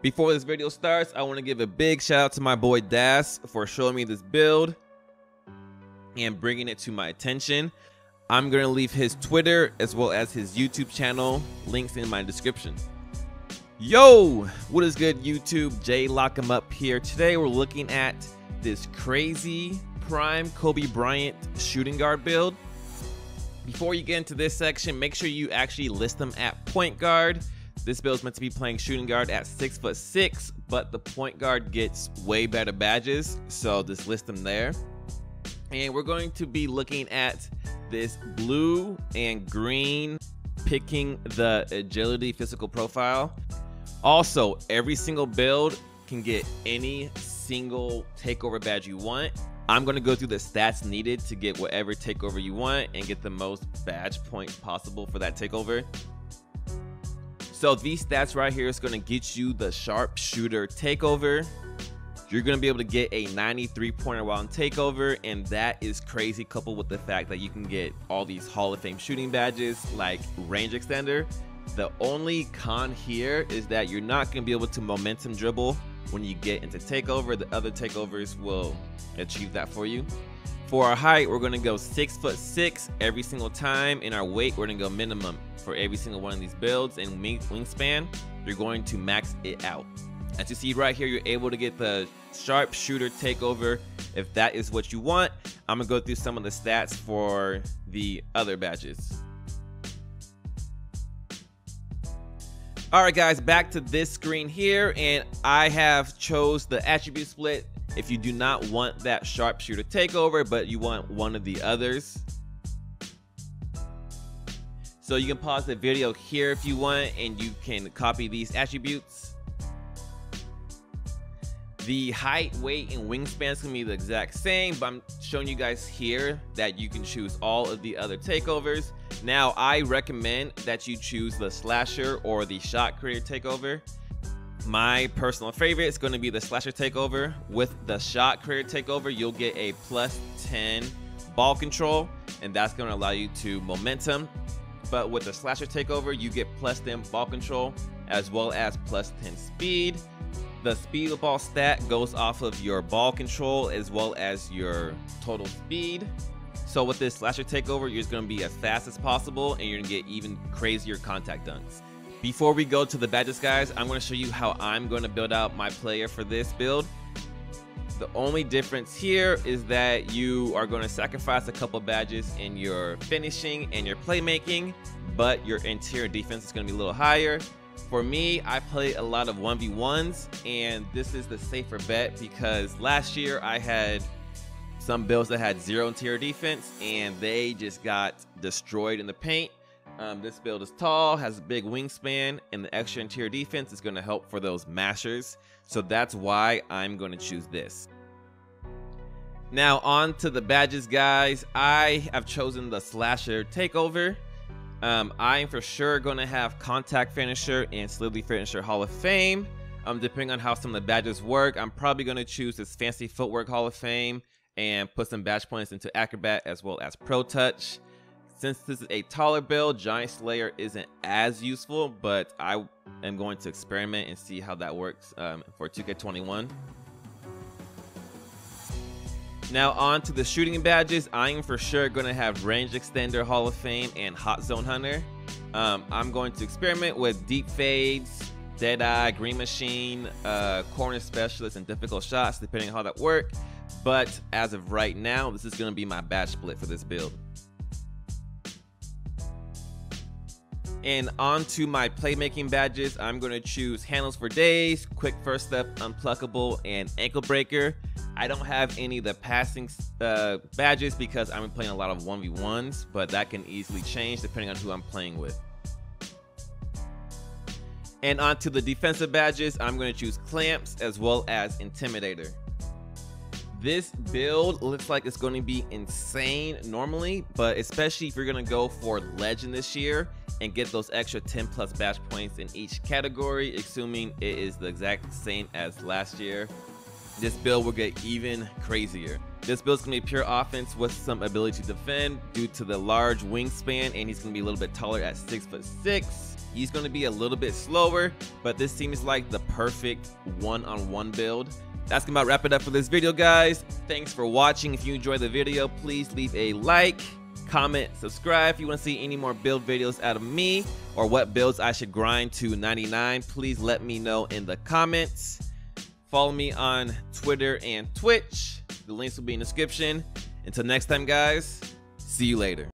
Before this video starts, I want to give a big shout out to my boy Das for showing me this build and bringing it to my attention. I'm going to leave his Twitter as well as his YouTube channel links in my description. Yo, what is good YouTube? JLockEmUp here. Today we're looking at this crazy prime Kobe Bryant shooting guard build. Before you get into this section, make sure you actually list them at point guard. This build is meant to be playing shooting guard at 6'6", but the point guard gets way better badges, so just list them there. And we're going to be looking at this blue and green, picking the agility physical profile. Also, every single build can get any single takeover badge you want. I'm going to go through the stats needed to get whatever takeover you want and get the most badge points possible for that takeover. So these stats right here is going to get you the sharpshooter takeover. You're going to be able to get a 93 pointer while in takeover, and that is crazy, coupled with the fact that you can get all these Hall of Fame shooting badges like range extender. The only con here is that you're not going to be able to momentum dribble when you get into takeover. The other takeovers will achieve that for you. For our height, we're going to go 6'6" every single time. In our weight, we're going to go minimum for every single one of these builds. And wingspan, you're going to max it out. As you see right here, you're able to get the sharpshooter takeover if that is what you want. I'm going to go through some of the stats for the other badges. All right, guys, back to this screen here, and I have chose the attribute split. If you do not want that sharpshooter takeover, but you want one of the others. So you can pause the video here if you want, and you can copy these attributes. The height, weight, and wingspan is going to be the exact same, but I'm showing you guys here that you can choose all of the other takeovers. Now, I recommend that you choose the slasher or the shot creator takeover. My personal favorite is going to be the slasher takeover. With the shot creator takeover, you'll get a +10 ball control, and that's going to allow you to momentum. But with the slasher takeover, you get +10 ball control as well as +10 speed. The speed of ball stat goes off of your ball control as well as your total speed. So with this slasher takeover, you're just going to be as fast as possible, and you're going to get even crazier contact dunks. Before we go to the badges, guys, I'm going to show you how I'm going to build out my player for this build. The only difference here is that you are going to sacrifice a couple badges in your finishing and your playmaking, but your interior defense is going to be a little higher. For me, I play a lot of 1v1s, and this is the safer bet because last year I had some builds that had 0 interior defense, and they just got destroyed in the paint. This build is tall, has a big wingspan, and the extra interior defense is going to help for those mashers. So that's why I'm going to choose this. Now on to the badges, guys. I have chosen the slasher takeover. I am for sure going to have contact finisher and slippery finisher Hall of Fame. Depending on how some of the badges work, I'm probably going to choose this fancy footwork Hall of Fame and put some badge points into acrobat as well as pro touch. Since this is a taller build, Giant Slayer isn't as useful, but I am going to experiment and see how that works for 2K21. Now on to the shooting badges. I am for sure going to have Range Extender Hall of Fame and Hot Zone Hunter. I'm going to experiment with Deep Fades, Deadeye, Green Machine, Corner Specialist, and Difficult Shots, depending on how that works. But as of right now, this is going to be my badge split for this build. And on to my playmaking badges, I'm going to choose Handles for Days, Quick First Step, Unpluckable, and Ankle Breaker. I don't have any of the passing badges because I'm playing a lot of 1v1s, but that can easily change depending on who I'm playing with. And on to the defensive badges, I'm going to choose Clamps as well as Intimidator. This build looks like it's going to be insane normally, but especially if you're going to go for Legend this year and get those extra 10+ badge points in each category, assuming it is the exact same as last year, this build will get even crazier. This build's going to be pure offense with some ability to defend due to the large wingspan, and he's going to be a little bit taller at 6'6". He's going to be a little bit slower, but this seems like the perfect one-on-one build. That's gonna about wrap it up for this video, guys. Thanks for watching. If you enjoyed the video, please leave a like, comment, subscribe. If you want to see any more build videos out of me or what builds I should grind to 99, please let me know in the comments. Follow me on Twitter and Twitch. The links will be in the description. Until next time, guys, see you later.